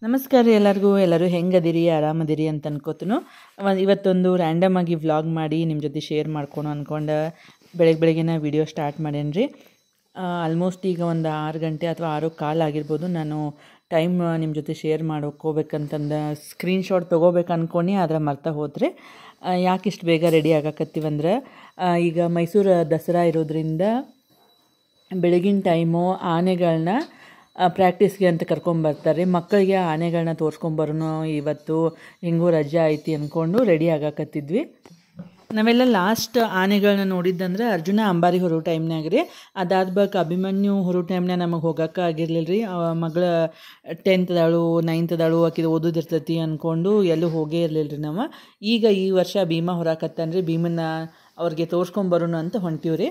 ನಮಸ್ಕಾರ ರೀ ಎಲ್ಲರೂ ಹೆಂಗದಿರಿ ಆರಾಮದಿರಿ ಅಂತ ಅನ್ಕೋತನು. ಇವತ್ತೊಂದು ರ್ಯಾಂಡಮ್ ಆಗಿ ವ್ಲಾಗ್ ಮಾಡಿ ನಿಮ್ಮ ಜೊತೆ ಶೇರ್ ಮಾಡ್ಕೊಳೋ ಅಂದ್ಕೊಂಡು ಬೆಳಗ್ಗೆನ ವಿಡಿಯೋ ಸ್ಟಾರ್ಟ್ ಮಾಡೇನಿ ರೀ. ಆಲ್ಮೋಸ್ಟ್ ಈಗ ಒಂದು 6 ಗಂಟೆ ಅಥವಾ 6:15 ಆಗಿರ್ಬೋದು. ನಾನು ಟೈಮ್ ನಿಮ್ಮ ಜೊತೆ ಶೇರ್ ಹೋಗ್ಬೇಕಂತಂದು ಸ್ಕ್ರೀನ್ಶಾಟ್ ತೊಗೋಬೇಕು ಅಂದ್ಕೊಂಡು ಆದರೆ ಮರ್ತಾ ಹೋದ್ರಿ. ಯಾಕೆ ಇಷ್ಟು ಬೇಗ ರೆಡಿ ಆಗಾಕತ್ತೀವಂದ್ರೆ, ಈಗ ಮೈಸೂರು ದಸರಾ ಇರೋದ್ರಿಂದ ಬೆಳಗಿನ ಟೈಮು ಆನೆಗಳನ್ನ ಪ್ರಾಕ್ಟೀಸ್ಗೆ ಅಂತ ಕರ್ಕೊಂಬರ್ತಾರೆ. ಮಕ್ಕಳಿಗೆ ಆನೆಗಳನ್ನ ತೋರಿಸ್ಕೊಂಬರೋನು ಇವತ್ತು ಹೆಂಗೋ ರಜೆ ಐತಿ ಅಂದ್ಕೊಂಡು ರೆಡಿ ಆಗಾಕತ್ತಿದ್ವಿ. ನಾವೆಲ್ಲ ಲಾಸ್ಟ್ ಆನೆಗಳನ್ನ ನೋಡಿದ್ದಂದ್ರೆ ಅರ್ಜುನ ಅಂಬಾರಿ ಹೊರೋ ಟೈಮ್ನಾಗ ರೀ. ಅದಾದ ಬಳಿಕ ಅಭಿಮನ್ಯು ಹೊರೋ ಟೈಮ್ನಾಗ ನಮಗೆ ಹೋಗೋಕೆ ಆಗಿರಲಿಲ್ಲ ರೀ. ಮಗಳ 10th ಅದಾಳು 9th ಅದಾಳು, ಆಕಿದು ಓದೋದಿರ್ತೈತಿ ಅಂದ್ಕೊಂಡು ಎಲ್ಲೂ ಹೋಗೇ ಇರಲಿಲ್ಲ ರೀ ನಾವು. ಈಗ ಈ ವರ್ಷ ಭೀಮಾ ಹೊರಾಕತ್ತಾನ ರೀ. ಭೀಮನ್ನ ಅವ್ರಿಗೆ ತೋರಿಸ್ಕೊಂಬರೋನು ಅಂತ ಹೊಂಟೀವ್ರಿ.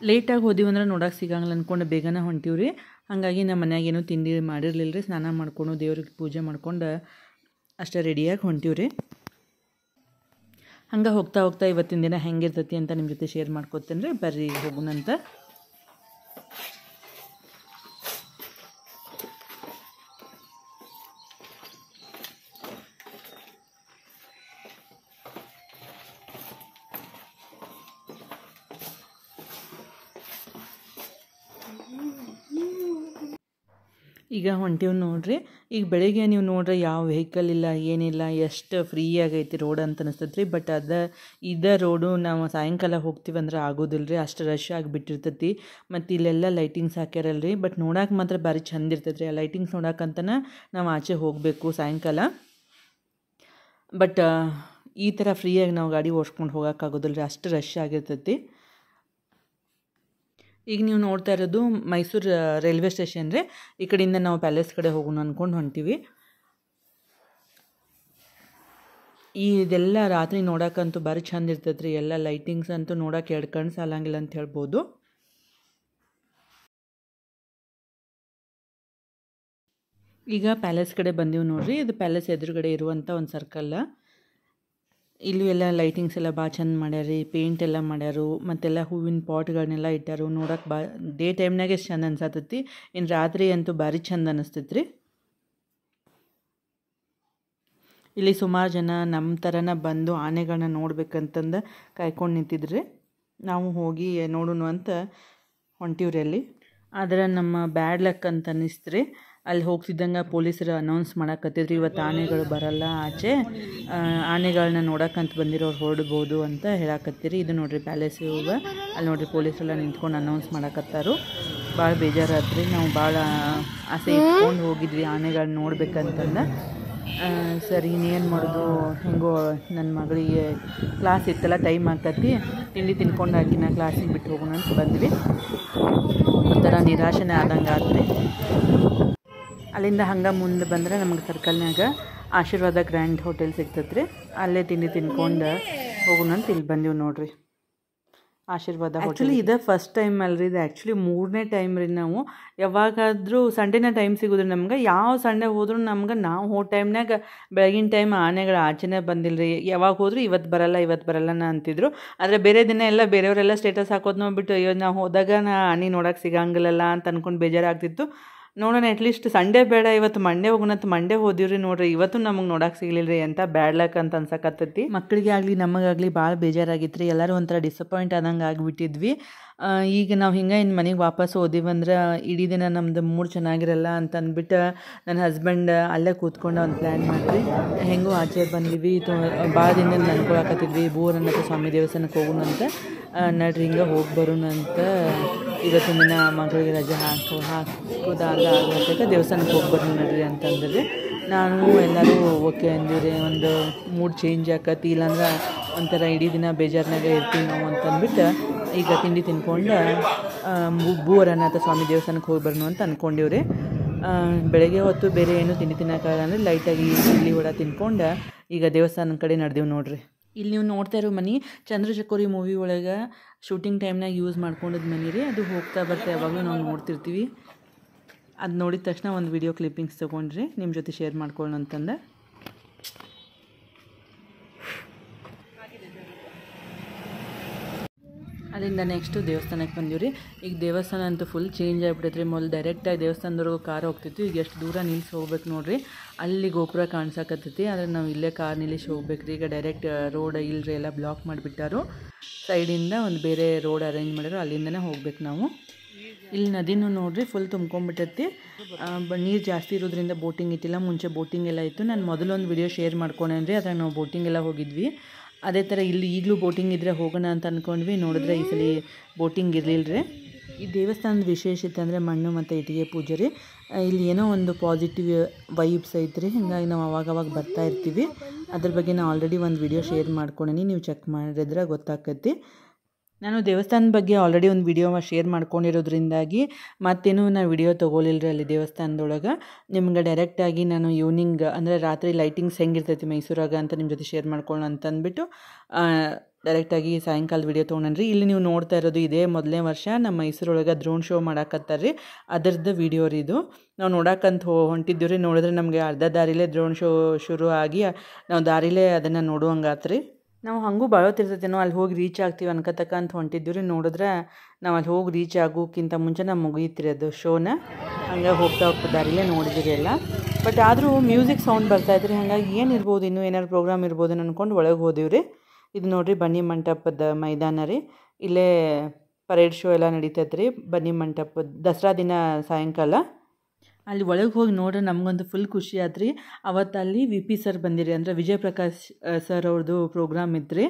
ಲೇಟಾಗಿ ಹೋದಿವಂದ್ರೆ ನೋಡೋಕೆ ಸಿಗಂಗಿಲ್ಲ ಅಂದ್ಕೊಂಡು ಬೇಗನೆ ಹೊಂಟೀವ್ರಿ. ಹಾಗಾಗಿ ನಮ್ಮ ಮನ್ಯಾಗ ಏನೂ ತಿಂಡಿ ಮಾಡಿರಲಿಲ್ಲ ರೀ. ಸ್ನಾನ ಮಾಡ್ಕೊಂಡು ದೇವ್ರಿಗೆ ಪೂಜೆ ಮಾಡ್ಕೊಂಡು ಅಷ್ಟೇ ರೆಡಿಯಾಗಿ ಹೊಂಟೀವ್ರಿ. ಹಂಗೆ ಹೋಗ್ತಾ ಇವತ್ತಿನ ದಿನ ಹೆಂಗಿರ್ತೈತಿ ಅಂತ ನಿಮ್ಮ ಜೊತೆ ಶೇರ್ ಮಾಡ್ಕೊತೇನೆ ರೀ. ಬರ್ರಿ ಹೋಗೋಣಂತ. ಈಗ ಹೊಂಟೀವಿ ನೋಡ್ರಿ. ಈಗ ಬೆಳಿಗ್ಗೆ ನೀವು ನೋಡ್ರಿ ಯಾವ ವೆಹಿಕಲ್ ಇಲ್ಲ ಏನಿಲ್ಲ, ಎಷ್ಟು ಫ್ರೀ ಆಗೈತಿ ರೋಡ್ ಅಂತ ಅನಿಸ್ತೈತೆ ರೀ. ಬಟ್ ಇದೇ ರೋಡು ನಾವು ಸಾಯಂಕಾಲ ಹೋಗ್ತೀವಂದ್ರೆ ಆಗೋದಿಲ್ಲ ರೀ, ಅಷ್ಟು ರಶ್ ಆಗಿಬಿಟ್ಟಿರ್ತೈತಿ. ಮತ್ತು ಇಲ್ಲೆಲ್ಲ ಲೈಟಿಂಗ್ಸ್ ಹಾಕ್ಯಾರಲ್ಲ ರೀ. ಬಟ್ ನೋಡೋಕೆ ಮಾತ್ರ ಭಾರಿ ಚಂದ ಇರ್ತೈತೆ ರೀ. ಆ ಲೈಟಿಂಗ್ಸ್ ನೋಡೋಕಂತನ ನಾವು ಆಚೆ ಹೋಗಬೇಕು ಸಾಯಂಕಾಲ. ಬಟ್ ಈ ಥರ ಫ್ರೀಯಾಗಿ ನಾವು ಗಾಡಿ ಓಡಿಸ್ಕೊಂಡು ಹೋಗೋಕ್ಕಾಗೋದಿಲ್ಲ ರೀ, ಅಷ್ಟು ರಶ್ ಆಗಿರ್ತೈತಿ. ಈಗ ನೀವು ನೋಡ್ತಾ ಇರೋದು ಮೈಸೂರು ರೈಲ್ವೆ ಸ್ಟೇಷನ್ ರೀ. ಈ ಕಡೆಯಿಂದ ನಾವು ಪ್ಯಾಲೇಸ್ ಕಡೆ ಹೋಗೋಣ ಅಂದ್ಕೊಂಡು ಹೊಂಟೀವಿ. ಇದೆಲ್ಲ ರಾತ್ರಿ ನೋಡೋಕ್ಕಂತೂ ಭಾರಿ ಚಂದ ಇರ್ತೈತೆ ರೀ. ಎಲ್ಲ ಲೈಟಿಂಗ್ಸ್ ಅಂತೂ ನೋಡೋಕೆ 2 ಕಣ್ಣು ಸಾಲಂಗಿಲ್ಲ ಅಂತ ಹೇಳ್ಬೋದು. ಈಗ ಪ್ಯಾಲೇಸ್ ಕಡೆ ಬಂದೀವಿ ನೋಡ್ರಿ. ಇದು ಪ್ಯಾಲೇಸ್ ಎದುರುಗಡೆ ಇರುವಂಥ ಒಂದು ಸರ್ಕಲ್. ಇಲ್ಲೂ ಎಲ್ಲ ಲೈಟಿಂಗ್ಸ್ ಎಲ್ಲ ಭಾಳ ಚಂದ ಮಾಡ್ಯಾರಿ. ಪೇಂಟ್ ಎಲ್ಲ ಮಾಡ್ಯಾರು. ಮತ್ತೆಲ್ಲ ಹೂವಿನ ಪಾಟ್ಗಳನ್ನೆಲ್ಲ ಇಟ್ಟಾರು. ನೋಡೋಕೆ ಡೇ ಟೈಮ್ನಾಗೆ ಎಷ್ಟು ಚಂದ ಅನ್ಸತ್ತೈತಿ. ಇನ್ನು ರಾತ್ರಿ ಅಂತೂ ಭಾರಿ ಚಂದ ಅನ್ನಿಸ್ತೈತೆ ರೀ. ಇಲ್ಲಿ ಸುಮಾರು ಜನ ನಮ್ಮ ಥರನ ಬಂದು ಆನೆಗಳನ್ನ ನೋಡ್ಬೇಕಂತಂದು ಕಾಯ್ಕೊಂಡು ನಿಂತಿದ್ರಿ. ನಾವು ಹೋಗಿ ನೋಡೋಣ ಅಂತ ಹೊಂಟೀವ್ರಿ ಅಲ್ಲಿ. ಆದರೆ ನಮ್ಮ ಬ್ಯಾಡ್ ಲಕ್ ಅಂತ ಅನ್ನಿಸ್ತ್ರಿ. ಅಲ್ಲಿ ಹೋಗ್ತಿದ್ದಂಗೆ ಪೊಲೀಸರು ಅನೌನ್ಸ್ ಮಾಡಕತ್ತಿದ್ರಿ, ಇವತ್ತು ಆನೆಗಳು ಬರಲ್ಲ ಆಚೆ, ಆನೆಗಳನ್ನ ನೋಡೋಕ್ಕಂತ ಬಂದಿರೋರು ಹೊರಡ್ಬೋದು ಅಂತ ಹೇಳಕತ್ತೀರಿ. ಇದು ನೋಡಿರಿ ಪ್ಯಾಲೇಸ್ ಇವಾಗ. ಅಲ್ಲಿ ನೋಡಿರಿ ಪೊಲೀಸರೆಲ್ಲ ನಿಂತ್ಕೊಂಡು ಅನೌನ್ಸ್ ಮಾಡಕತ್ತಾರು. ಭಾಳ ಬೇಜಾರಾತ್ರಿ. ನಾವು ಭಾಳ ಆಸೆ ಇಟ್ಕೊಂಡು ಹೋಗಿದ್ವಿ ಆನೆಗಳನ್ನ ನೋಡ್ಬೇಕಂತಂದು. ಸರಿ ಇನ್ನೇನು ಮಾಡೋದು, ಹೆಂಗೋ ನನ್ನ ಮಗಳಿಗೆ ಕ್ಲಾಸ್ ಇತ್ತಲ್ಲ, ಟೈಮ್ ಆಗ್ತೈತಿ, ತಿಂಡಿ ತಿನ್ಕೊಂಡು ಹಾಕಿನ ಕ್ಲಾಸಿಗೆ ಬಿಟ್ಟು ಹೋಗೋಣ ಅಂತ ಬಂದ್ವಿ. ಒಂಥರ ನಿರಾಶನೆ ಆದಂಗೆ ಆತ್ರಿ. ಅಲ್ಲಿಂದ ಹಂಗೆ ಮುಂದೆ ಬಂದರೆ ನಮಗೆ ಸರ್ಕಲ್ನಾಗ ಆಶೀರ್ವಾದ ಗ್ರ್ಯಾಂಡ್ ಹೋಟೆಲ್ ಸಿಗ್ತೈತೆ ರೀ. ಅಲ್ಲೇ ತಿಂಡಿ ತಿನ್ಕೊಂಡು ಹೋಗೋಣ ಅಂತ ಇಲ್ಲಿ ಬಂದೀವಿ ನೋಡಿರಿ. ಆಶೀರ್ವಾದ ಆ್ಯಕ್ಚುಲಿ ಇದೇ ಫಸ್ಟ್ ಟೈಮ್ ಅಲ್ರಿ, ಇದು ಆ್ಯಕ್ಚುಲಿ 3ನೇ ಟೈಮ್ ರೀ. ನಾವು ಯಾವಾಗಾದರೂ ಸಂಡೇನ ಟೈಮ್ ಸಿಗೋದ್ರಿ ನಮ್ಗೆ. ಯಾವ ಸಂಡೇ ಹೋದ್ರೂ ನಮ್ಗೆ ನಾವು ಹೋದ ಟೈಮ್ನಾಗ ಬೆಳಗಿನ ಟೈಮ್ ಆನೆಗಳು ಆಚೆನೇ ಬಂದಿಲ್ಲ ರೀ. ಯಾವಾಗ ಹೋದ್ರು ಇವತ್ತು ಬರಲ್ಲ ಅಂತಿದ್ರು. ಆದರೆ ಬೇರೆ ದಿನ ಎಲ್ಲ ಬೇರೆಯವರೆಲ್ಲ ಸ್ಟೇಟಸ್ ಹಾಕೋದು ನೋಡ್ಬಿಟ್ಟು ಅಯ್ಯೋ ನಾವು ಹೋದಾಗ ಆನೆ ನೋಡೋಕೆ ಸಿಗಂಗಿಲ್ಲಲ್ಲ ಅಂತ ಅಂದ್ಕೊಂಡು ಬೇಜಾರಾಗ್ತಿತ್ತು. ನೋಡೋಣ ಅಟ್ಲೀಸ್ಟ್ ಸಂಡೇ ಬೇಡ, ಇವತ್ತು ಮಂಡೇ ಹೋಗೋಣ ಅಂತ ಮಂಡೇ ಹೋದಿವ್ರಿ ನೋಡ್ರಿ. ಇವತ್ತು ನಮಗೆ ನೋಡೋಕೆ ಸಿಗಲಿಲ್ಲ ರೀ. ಅಂತ ಬ್ಯಾಡ್ ಲಕ್ ಅಂತ ಅನ್ಸಕತ್ತೈತಿ. ಮಕ್ಕಳಿಗೆ ಆಗಲಿ ನಮಗಾಗಲಿ ಭಾಳ ಬೇಜಾರಾಗಿತ್ತು ರೀ. ಎಲ್ಲರೂ ಒಂಥರ ಡಿಸಪಾಯಿಂಟ್ ಆದಂಗೆ ಆಗಿಬಿಟ್ಟಿದ್ವಿ. ಈಗ ನಾವು ಹಿಂಗೆ ಇನ್ನು ಮನೆಗೆ ವಾಪಸ್ ಹೋದಿವಂದ್ರೆ ಇಡೀ ದಿನ ನಮ್ಮದು ಮೂಡ್ ಚೆನ್ನಾಗಿರಲ್ಲ ಅಂತ ಅಂದ್ಬಿಟ್ಟು ನನ್ನ ಹಸ್ಬೆಂಡ್ ಅಲ್ಲೇ ಕೂತ್ಕೊಂಡು ಒಂದು ಪ್ಲ್ಯಾನ್ ಮಾಡಿದ್ವಿ. ಹೆಂಗೂ ಆಚೆ ಬಂದಿವಿ, ಭಾಳ ದಿನದಲ್ಲಿ ನೆನ್ಕೊಳಕತ್ತಿದ್ವಿ ಭೂರನಾಥ ಸ್ವಾಮಿ ದೇವಸ್ಥಾನಕ್ಕೆ ಹೋಗೋಣ ಅಂತ. ನಡ್ರಿ ಹಿಂಗೆ ಹೋಗಿ ಬರೋಣ ಅಂತ ಇವತ್ತಿನ ದಿನ ಮಗಳಿಗೆ ರಜೆ ಹಾಕೋದಾಗತ್ತೆ ದೇವಸ್ಥಾನಕ್ಕೆ ಹೋಗಿ ಬರೋಣ ನಡ್ರಿ ಅಂತಂದ್ರೆ ನಾನು ಎಲ್ಲರೂ ಓಕೆ ಅಂದಿವ್ರಿ. ಒಂದು ಮೂಡ್ ಚೇಂಜ್ ಆಕತಿ, ಇಲ್ಲಾಂದ್ರೆ ಒಂಥರ ಇಡೀ ದಿನ ಬೇಜಾರಿನಾಗೆ ಇರ್ತೀವಿ ನಾವು ಅಂತಂದ್ಬಿಟ್ಟು ಈಗ ತಿಂಡಿ ತಿನ್ಕೊಂಡು ಭೂವರನಾಥ ಸ್ವಾಮಿ ದೇವಸ್ಥಾನಕ್ಕೆ ಹೋಗಿ ಬರೋಣ ಅಂತ ಅಂದ್ಕೊಂಡಿವ್ರಿ. ಬೆಳಗ್ಗೆ ಹೊತ್ತು ಬೇರೆ ಏನು ತಿಂಡಿ ತಿನ್ನೋಕ್ಕಾಗಲ್ಲ ಅಂದರೆ ಲೈಟಾಗಿ ಇಡ್ಲಿ ವಡೆ ತಿನ್ಕೊಂಡು ಈಗ ದೇವಸ್ಥಾನದ ಕಡೆ ನಡೆದೀವಿ ನೋಡ್ರಿ. ಇಲ್ಲಿ ನೀವು ನೋಡ್ತಾ ಇರೋ ಮನೆ ಚಂದ್ರಚಕೋರಿ ಮೂವಿ ಒಳಗೆ ಶೂಟಿಂಗ್ ಟೈಮ್ನಾಗ ಯೂಸ್ ಮಾಡ್ಕೊಂಡಿದ್ದು ಮನೆ ರೀ. ಅದು ಹೋಗ್ತಾ ಬರ್ತಾ ಯಾವಾಗಲೂ ನಾವು ನೋಡ್ತಿರ್ತೀವಿ. ಅದು ನೋಡಿದ ತಕ್ಷಣ ಒಂದು ವಿಡಿಯೋ ಕ್ಲಿಪ್ಪಿಂಗ್ಸ್ ತೊಗೊಂಡ್ರಿ ನಿಮ್ಮ ಜೊತೆ ಶೇರ್ ಮಾಡ್ಕೊಳ್ಳೋಣ ಅಂತಂದು. ಅಲ್ಲಿಂದ ನೆಕ್ಸ್ಟು ದೇವಸ್ಥಾನಕ್ಕೆ ಬಂದೀವಿ. ಈಗ ದೇವಸ್ಥಾನ ಅಂತೂ ಫುಲ್ ಚೇಂಜ್ ಆಗಿಬಿಟ್ಟೈತೆ ರೀ. ಮೊದಲು ಡೈರೆಕ್ಟಾಗಿ ದೇವಸ್ಥಾನದವರೆಗೂ ಕಾರ್ ಹೋಗ್ತಿತ್ತು. ಈಗ ಎಷ್ಟು ದೂರ ನಿಲ್ಲಿಸಿ ಹೋಗ್ಬೇಕು ನೋಡಿರಿ. ಅಲ್ಲಿ ಗೋಪುರ ಕಾಣಿಸಕತ್ತೈತಿ, ಆದರೆ ನಾವು ಇಲ್ಲೇ ಕಾರ್ ನಿಲ್ಲಿಸಿ ಹೋಗ್ಬೇಕು ರೀ. ಈಗ ಡೈರೆಕ್ಟ್ ರೋಡ್ ಇಲ್ಲರಿ, ಎಲ್ಲ ಬ್ಲಾಕ್ ಮಾಡಿಬಿಟ್ಟಾರು. ಸೈಡಿಂದ ಒಂದು ಬೇರೆ ರೋಡ್ ಅರೇಂಜ್ ಮಾಡ್ಯಾರು, ಅಲ್ಲಿಂದನೇ ಹೋಗ್ಬೇಕು ನಾವು. ಇಲ್ಲಿ ನದಿನೂ ನೋಡಿರಿ ಫುಲ್ ತುಂಬ್ಕೊಂಡ್ಬಿಟ್ಟೈತಿ. ನೀರು ಜಾಸ್ತಿ ಇರೋದ್ರಿಂದ ಬೋಟಿಂಗ್ ಇತ್ತಿಲ್ಲ. ಮುಂಚೆ ಬೋಟಿಂಗ್ ಎಲ್ಲ ಇತ್ತು. ನಾನು ಮೊದಲೊಂದು ವಿಡಿಯೋ ಶೇರ್ ಮಾಡ್ಕೊಂಡೇನ್ರಿ, ಅದ್ರಾಗ ನಾವು ಬೋಟಿಂಗ್ ಎಲ್ಲ ಹೋಗಿದ್ವಿ. ಅದೇ ಥರ ಇಲ್ಲಿ ಈಗಲೂ ಬೋಟಿಂಗ್ ಇದ್ದರೆ ಹೋಗೋಣ ಅಂತ ಅಂದ್ಕೊಂಡ್ವಿ. ನೋಡಿದ್ರೆ ಈ ಸಲ ಬೋಟಿಂಗ್ ಇರಲಿಲ್ಲ ರೀ. ಈ ದೇವಸ್ಥಾನದ ವಿಶೇಷತೆ ಅಂದರೆ ಮಣ್ಣು ಮತ್ತು ಇಟ್ಟಿಗೆ ಪೂಜೆ ರೀ. ಇಲ್ಲಿ ಏನೋ ಒಂದು ಪಾಸಿಟಿವ್ ವೈಬ್ಸ್ ಐತ್ರಿ, ಹೀಗಾಗಿ ನಾವು ಅವಾಗವಾಗ ಬರ್ತಾ ಇರ್ತೀವಿ. ಅದ್ರ ಬಗ್ಗೆ ನಾನು ಆಲ್ರೆಡಿ ಒಂದು ವಿಡಿಯೋ ಶೇರ್ ಮಾಡ್ಕೊಂಡೀನಿ, ನೀವು ಚೆಕ್ ಮಾಡಿದ್ರೆ ಗೊತ್ತಾಕೈತಿ. ನಾನು ದೇವಸ್ಥಾನದ ಬಗ್ಗೆ ಆಲ್ರೆಡಿ ಒಂದು ವಿಡಿಯೋ ಶೇರ್ ಮಾಡ್ಕೊಂಡಿರೋದ್ರಿಂದಾಗಿ ಮತ್ತೇನು ನಾನು ವಿಡಿಯೋ ತೊಗೊಳಿಲ್ಲ ರೀ ಅಲ್ಲಿ ದೇವಸ್ಥಾನದೊಳಗೆ. ನಿಮ್ಗೆ ಡೈರೆಕ್ಟಾಗಿ ನಾನು ಈವ್ನಿಂಗ್ ಅಂದರೆ ರಾತ್ರಿ ಲೈಟಿಂಗ್ಸ್ ಹೆಂಗಿರ್ತೈತಿ ಮೈಸೂರಾಗ ಅಂತ ನಿಮ್ಮ ಜೊತೆ ಶೇರ್ ಮಾಡ್ಕೊಳ್ಳೋಣ ಅಂತ ಅಂದ್ಬಿಟ್ಟು ಡೈರೆಕ್ಟಾಗಿ ಸಾಯಂಕಾಲದ ವಿಡಿಯೋ ತೊಗೊಂಡ್ರಿ. ಇಲ್ಲಿ ನೀವು ನೋಡ್ತಾ ಇರೋದು ಇದೇ ಮೊದಲನೇ ವರ್ಷ ನಮ್ಮ ಮೈಸೂರೊಳಗೆ ಡ್ರೋನ್ ಶೋ ಮಾಡಾಕತ್ತಾರೆ ರೀ. ಅದರದ್ದು ವಿಡಿಯೋ ರೀ ಇದು. ನಾವು ನೋಡೋಕ್ಕಂತ ಹೊಂಟಿದ್ದೀವಿ ರೀ. ನೋಡಿದ್ರೆ ನಮಗೆ ಅರ್ಧ ದಾರಿಲೇ ಡ್ರೋನ್ ಶೋ ಶುರು ಆಗಿ ನಾವು ದಾರಿಲೇ ಅದನ್ನು ನೋಡುವಂಗಾತ್ರಿ. ನಾವು ಹಾಗೂ ಭಾಳೋತಿರ್ತೈತೇನೋ ಅಲ್ಲಿ ಹೋಗಿ ರೀಚ್ ಆಗ್ತೀವಿ ಅನ್ಕತಕ್ಕ ಅಂತ ಹೊಂಟಿದ್ದೀವಿ ರೀ. ನೋಡಿದ್ರೆ ನಾವು ಅಲ್ಲಿ ಹೋಗಿ ರೀಚ್ ಆಗೋಕ್ಕಿಂತ ಮುಂಚೆ ನಾವು ಮುಗಿಯುತ್ತೀರಿ ಅದು ಶೋನ. ಹಂಗೆ ಹೋಗ್ತಾ ದಾರಿಲೇ ನೋಡಿದಿರಿ ಎಲ್ಲ. ಬಟ್ ಆದರೂ ಮ್ಯೂಸಿಕ್ ಸೌಂಡ್ ಬರ್ತಾಯಿದ್ರಿ, ಹಾಗಾಗಿ ಏನಿರ್ಬೋದು, ಇನ್ನೂ ಏನಾದ್ರು ಪ್ರೋಗ್ರಾಮ್ ಇರ್ಬೋದು ಅಂದ್ಕೊಂಡು ಒಳಗೆ ಹೋದೀವಿ ರೀ. ಇದು ನೋಡಿರಿ ಬನ್ನಿ ಮಂಟಪದ ಮೈದಾನ ರೀ. ಇಲ್ಲೇ ಪರೇಡ್ ಶೋ ಎಲ್ಲ ನಡೀತೈತೆ ರೀ. ಬನ್ನಿ ಮಂಟಪದ ದಸರಾ ದಿನ ಸಾಯಂಕಾಲ ಅಲ್ಲಿ ಒಳಗೆ ಹೋಗಿ ನೋಡ್ರೆ ನಮಗಂತೂ ಫುಲ್ ಖುಷಿ ಆಯ್ತು ರೀ. ಅವತ್ತು ಅಲ್ಲಿ VP ಸರ್ ಬಂದಿರಿ, ಅಂದರೆ ವಿಜಯ್ ಪ್ರಕಾಶ್ ಸರ್ ಅವ್ರದ್ದು ಪ್ರೋಗ್ರಾಮ್ ಇತ್ತು ರೀ.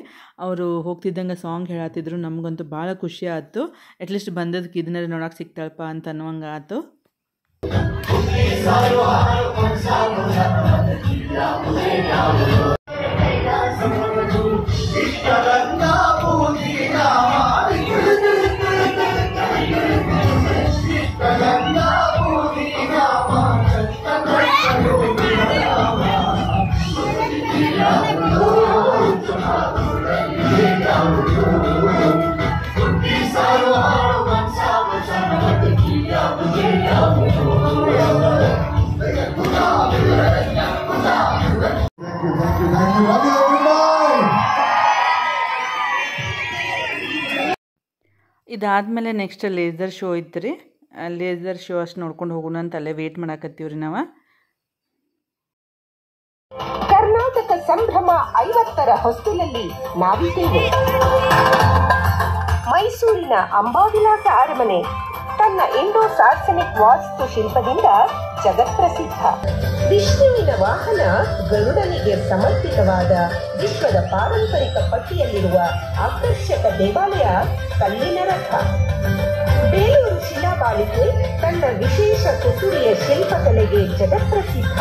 ಅವರು ಹೋಗ್ತಿದ್ದಂಗೆ ಸಾಂಗ್ ಹೇಳತ್ತಿದ್ರು. ನಮಗಂತೂ ಭಾಳ ಖುಷಿ ಆಯಿತು. ಅಟ್ಲೀಸ್ಟ್ ಬಂದದಕ್ಕೆ ಇದನ್ನ ನೋಡೋಕೆ ಸಿಕ್ತಾಳಪ್ಪ ಅಂತ ಅನ್ನುವಂಗೆ ಆಯಿತು. ಇದಾದಮೇಲೆ ನೆಕ್ಸ್ಟ್ ಲೇಸರ್ ಶೋ ಇತ್ತು ರೀ. ಲೇಸರ್ ಶೋ ಅಷ್ಟು ನೋಡ್ಕೊಂಡು ಹೋಗೋಣ ಅಂತ ಅಲ್ಲೇ ವೇಟ್ ಮಾಡಾಕತ್ತೀವಿ ರೀ ನಾವು. ಕರ್ನಾಟಕ ಸಂಭ್ರಮ 50ರ ಹೊಸ್ತಿಲಲ್ಲಿ ನಾವಿದ್ದೇವೆ. ಮೈಸೂರಿನ ಅಂಬಾವಿಲಾಸ ಅರಮನೆ ತನ್ನ ಇಂಡೋ ಸಾರ್ಸನಿಕ್ ವಾಸ್ತು ಶಿಲ್ಪದಿಂದ ಜಗತ್ಪ್ರಸಿದ್ಧ. ವಿಷ್ಣುವಿನ ವಾಹನ ಗರುಡನಿಗೆ ಸಮರ್ಪಿತವಾದ ವಿಶ್ವದ ಪಾರಂಪರಿಕ ಪಟ್ಟಿಯಲ್ಲಿರುವ ಆಕರ್ಷಕ ದೇವಾಲಯ ಕಲ್ಲಿನ ರಥ. ಬೇಲೂರು ಶಿಲಾಬಾಲಿಕೆ ತನ್ನ ವಿಶೇಷ ಕುಸುರಿಯ ಶಿಲ್ಪಕಲೆಗೆ ಜಗತ್ಪ್ರಸಿದ್ಧ.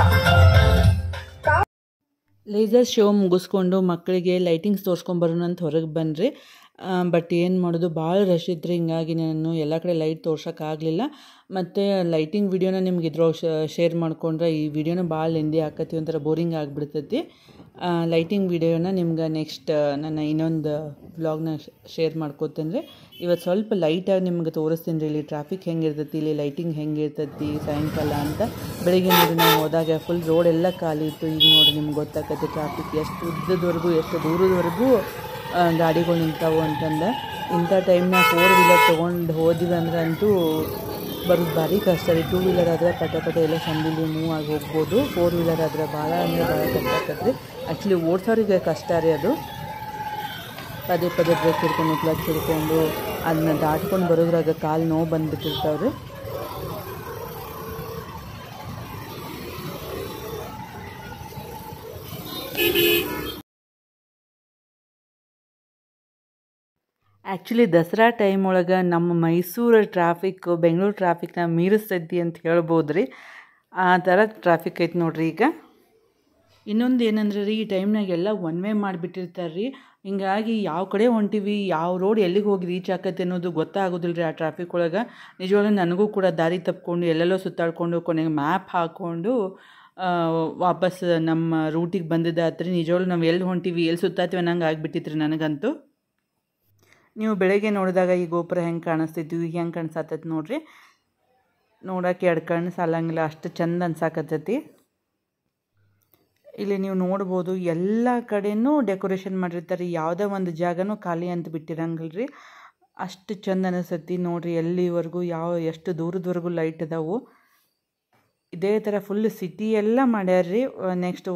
ಲೇಸರ್ ಶೋ ಮುಗಿಸ್ಕೊಂಡು ಮಕ್ಕಳಿಗೆ ಲೈಟಿಂಗ್ಸ್ ತೋರಿಸ್ಕೊಂಬರೋಣ ಅಂತ ಹೊರಗೆ ಬನ್ನಿರಿ. ಬಟ್ ಏನು ಮಾಡೋದು, ಭಾಳ ರಶ್ ಇದ್ರಿ, ಹಿಂಗಾಗಿ ನಾನು ಎಲ್ಲ ಕಡೆ ಲೈಟ್ ತೋರ್ಸೋಕ್ಕಾಗಲಿಲ್ಲ. ಮತ್ತು ಲೈಟಿಂಗ್ ವಿಡಿಯೋನ ನಿಮ್ಗೆ ಇದ್ರೊಳಗೆ ಶೇರ್ ಮಾಡ್ಕೊಂಡ್ರೆ ಈ ವಿಡಿಯೋನ ಭಾಳ ಲೆಂದಿ ಆಕತಿ, ಒಂಥರ ಬೋರಿಂಗ್ ಆಗಿಬಿಡ್ತೈತಿ. ಲೈಟಿಂಗ್ ವಿಡಿಯೋನ ನಿಮ್ಗೆ ನೆಕ್ಸ್ಟ್ ನನ್ನ ಇನ್ನೊಂದು ವ್ಲಾಗ್ನ ಶೇರ್ ಮಾಡ್ಕೋತೇನೆ ರೀ. ಇವತ್ತು ಸ್ವಲ್ಪ ಲೈಟಾಗಿ ನಿಮ್ಗೆ ತೋರಿಸ್ತೀನಿ ರೀ ಇಲ್ಲಿ ಟ್ರಾಫಿಕ್ ಹೆಂಗಿರ್ತೈತಿ, ಇಲ್ಲಿ ಲೈಟಿಂಗ್ ಹೆಂಗಿರ್ತೈತಿ ಸಾಯಂಕಾಲ ಅಂತ. ಬೆಳಿಗ್ಗೆ ನೋಡಿ ನಾವು ಹೋದಾಗ ಫುಲ್ ರೋಡ್ ಎಲ್ಲ ಖಾಲಿ ಇತ್ತು. ಈಗ ನೋಡಿ ನಿಮ್ಗೆ ಗೊತ್ತಾಗತ್ತೆ ಟ್ರಾಫಿಕ್ ಎಷ್ಟು ಉದ್ದದವರೆಗೂ ಎಷ್ಟು ದೂರದವರೆಗೂ ಗಾಡಿಗಳು ನಿಂತಾವು ಅಂತಂದು. ಇಂಥ ಟೈಮ್ನಾಗ 4 ವೀಲರ್ ತೊಗೊಂಡು ಹೋದಿವಿ ಅಂದ್ರೆ ಅಂತೂ ಬರೋದು ಭಾರಿ ಕಷ್ಟ ರೀ. 2 ವೀಲರ್ ಆದರೆ ಪಟ ಎಲ್ಲ ಸಂದಿಲಿ ಮೂವ್ ಆಗಿ ಹೋಗ್ಬೋದು. 4 ವೀಲರ್ ಆದರೆ ಭಾಳ ಅಂದರೆ ಭಾಳ ಕಷ್ಟ ಆಗ್ತದೆ ರೀ. ಆ್ಯಕ್ಚುಲಿ ಓಡ್ಸೋರಿಗೆ ಕಷ್ಟ ರೀ ಅದು. ಪದೇ ಬ್ರೇಕ್ ಹಿಡ್ಕೊಂಡು ಕ್ಲಚ್ ಹಿಡ್ಕೊಂಡು ಅದನ್ನ ದಾಟ್ಕೊಂಡು ಬರೋದ್ರಾಗ ಕಾಲು ನೋವು ಬಂದುಬಿಟ್ಟಿರ್ತಾವ್ರಿ. ಆ್ಯಕ್ಚುಲಿ ದಸರಾ ಟೈಮ್ ಒಳಗೆ ನಮ್ಮ ಮೈಸೂರು ಟ್ರಾಫಿಕ್ ಬೆಂಗಳೂರು ಟ್ರಾಫಿಕ್ನ ಮೀರಿಸ್ತೈತಿ ಅಂತ ಹೇಳ್ಬೋದು ರೀ. ಆ ಥರ ಟ್ರಾಫಿಕ್ ಐತೆ ನೋಡ್ರಿ ಈಗ. ಇನ್ನೊಂದು ಏನಂದ್ರೆ ರೀ, ಈ ಟೈಮ್ನಾಗೆಲ್ಲ ಒನ್ ವೇ ಮಾಡಿಬಿಟ್ಟಿರ್ತಾರೆ ರೀ. ಹಿಂಗಾಗಿ ಯಾವ ಕಡೆ ಹೊಂಟಿವಿ, ಯಾವ ರೋಡ್ ಎಲ್ಲಿಗೆ ಹೋಗಿ ರೀಚ್ ಆಕತ್ತೆ ಅನ್ನೋದು ಗೊತ್ತಾಗೋದಿಲ್ಲ ರೀ ಆ ಟ್ರಾಫಿಕ್ ಒಳಗೆ. ನಿಜವಾಗ್ಲೂ ನನಗೂ ಕೂಡ ದಾರಿ ತಪ್ಪಿಕೊಂಡು ಎಲ್ಲೆಲ್ಲೋ ಸುತ್ತಾಡ್ಕೊಂಡು ಕೊನೆಗೆ ಮ್ಯಾಪ್ ಹಾಕ್ಕೊಂಡು ವಾಪಸ್ ನಮ್ಮ ರೂಟಿಗೆ ಬಂದಿದ್ದಾತ್ರಿ. ನಿಜವಾಗ್ಲೂ ನಾವು ಎಲ್ಲಿ ಹೊಂಟಿವಿ ಎಲ್ಲಿ ಸುತ್ತಾತೀವಿ ಅನ್ನಂಗೆ ಆಗಿಬಿಟ್ಟಿತ್ತು ರೀ ನನಗಂತೂ. ನೀವು ಬೆಳಗ್ಗೆ ನೋಡಿದಾಗ ಈ ಗೋಪುರ ಹೆಂಗೆ ಕಾಣಿಸ್ತಿದ್ವಿ, ಈಗ ಹೆಂಗೆ ಕಾಣಿಸತ್ತೈತಿ ನೋಡಿರಿ. ನೋಡೋಕೆ 2 ಕಣ್ಣು ಸಾಲಂಗಿಲ್ಲ, ಅಷ್ಟು ಚಂದ ಅನ್ಸಾಕತ್ತೈತಿ. ಇಲ್ಲಿ ನೀವು ನೋಡ್ಬೋದು ಎಲ್ಲ ಕಡೆಯೂ ಡೆಕೋರೇಷನ್ ಮಾಡಿರ್ತಾರೆ. ಯಾವುದೇ ಒಂದು ಜಾಗನೂ ಖಾಲಿ ಅಂತ ಬಿಟ್ಟಿರಂಗಿಲ್ಲ ರೀ. ಅಷ್ಟು ಚಂದ ಅನಿಸ್ತೈತಿ ನೋಡಿರಿ. ಎಲ್ಲಿವರೆಗೂ ಎಷ್ಟು ದೂರದವರೆಗೂ ಲೈಟ್ ಅದಾವು. ಇದೇ ಥರ ಫುಲ್ ಸಿಟಿ ಎಲ್ಲ ಮಾಡ್ಯಾರ್ರಿ. ನೆಕ್ಸ್ಟ್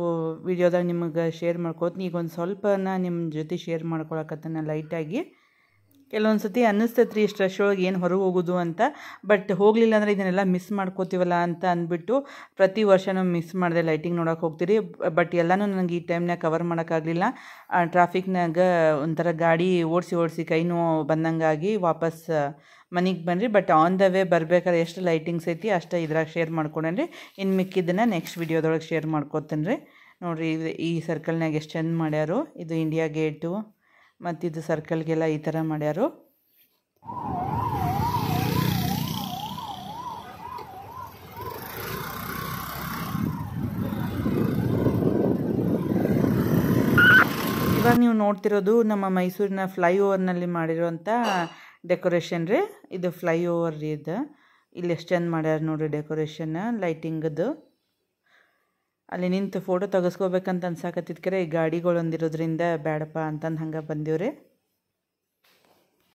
ವಿಡಿಯೋದಾಗ ನಿಮಗೆ ಶೇರ್ ಮಾಡ್ಕೋತೀನಿ. ಈಗ ಒಂದು ಸ್ವಲ್ಪನ ನಿಮ್ಮ ಜೊತೆ ಶೇರ್ ಮಾಡ್ಕೊಳಕತ್ತಾನ ಲೈಟಾಗಿ. ಕೆಲವೊಂದು ಸತಿ ಅನ್ನಿಸ್ತೈತೆ ರೀ ಇಷ್ಟು ರಶ್ ಒಳಗೆ ಏನು ಹೊರಗೆ ಹೋಗೋದು ಅಂತ. ಬಟ್ ಹೋಗಲಿಲ್ಲ ಅಂದರೆ ಇದನ್ನೆಲ್ಲ ಮಿಸ್ ಮಾಡ್ಕೋತೀವಲ್ಲ ಅಂತ ಅಂದ್ಬಿಟ್ಟು ಪ್ರತಿ ವರ್ಷನೂ ಮಿಸ್ ಮಾಡಿದೆ ಲೈಟಿಂಗ್ ನೋಡೋಕೆ ಹೋಗ್ತೀರಿ. ಬಟ್ ಎಲ್ಲನೂ ನನಗೆ ಈ ಟೈಮ್ನಾಗ ಕವರ್ ಮಾಡೋಕ್ಕಾಗಲಿಲ್ಲ. ಟ್ರಾಫಿಕ್ನಾಗ ಒಂಥರ ಗಾಡಿ ಓಡಿಸಿ ಕೈ ನೋವು ಬಂದಂಗಾಗಿ ವಾಪಸ್ ಮನೆಗೆ ಬನ್ನಿರಿ. ಬಟ್ ಆನ್ ದ ವೇ ಬರ್ಬೇಕಾದ್ರೆ ಎಷ್ಟು ಲೈಟಿಂಗ್ಸ್ ಐತಿ ಅಷ್ಟು ಇದ್ರಾಗ ಶೇರ್ ಮಾಡ್ಕೊಂಡೇನ್ರಿ. ಇನ್ನು ಮಿಕ್ಕಿದ್ದನ್ನು ನೆಕ್ಸ್ಟ್ ವಿಡಿಯೋದೊಳಗೆ ಶೇರ್ ಮಾಡ್ಕೊತೀನಿ ರೀ. ನೋಡಿರಿ ಈ ಸರ್ಕಲ್ನಾಗ ಎಷ್ಟು ಚಂದ ಮಾಡ್ಯಾರು. ಇದು ಇಂಡಿಯಾ ಗೇಟು ಮತ್ತು ಇದು ಸರ್ಕಲ್ಗೆಲ್ಲ ಈ ಥರ ಮಾಡ್ಯಾರು. ಇವಾಗ ನೀವು ನೋಡ್ತಿರೋದು ನಮ್ಮ ಮೈಸೂರಿನ ಫ್ಲೈಓವರ್ನಲ್ಲಿ ಮಾಡಿರೋಂಥ ಡೆಕೋರೇಷನ್ ರೀ. ಇದು ಫ್ಲೈಓವರ್ ರೀ. ಇದು ಇಲ್ಲಿ ಎಷ್ಟು ಚಂದ ಮಾಡ್ಯಾರ ನೋಡಿರಿ ಡೆಕೋರೇಷನ್ ಲೈಟಿಂಗದು. ಅಲ್ಲಿ ನಿಂತು ಫೋಟೋ ತೆಗೆಸ್ಕೋಬೇಕಂತ ಅನ್ಸಾಕತ್ತಿದ್ಕರೆ ಈ ಗಾಡಿಗಳು ಒಂದಿರೋದ್ರಿಂದ ಬೇಡಪ್ಪ ಅಂತಂದು ಹಂಗೆ ಬಂದೀವ್ರಿ.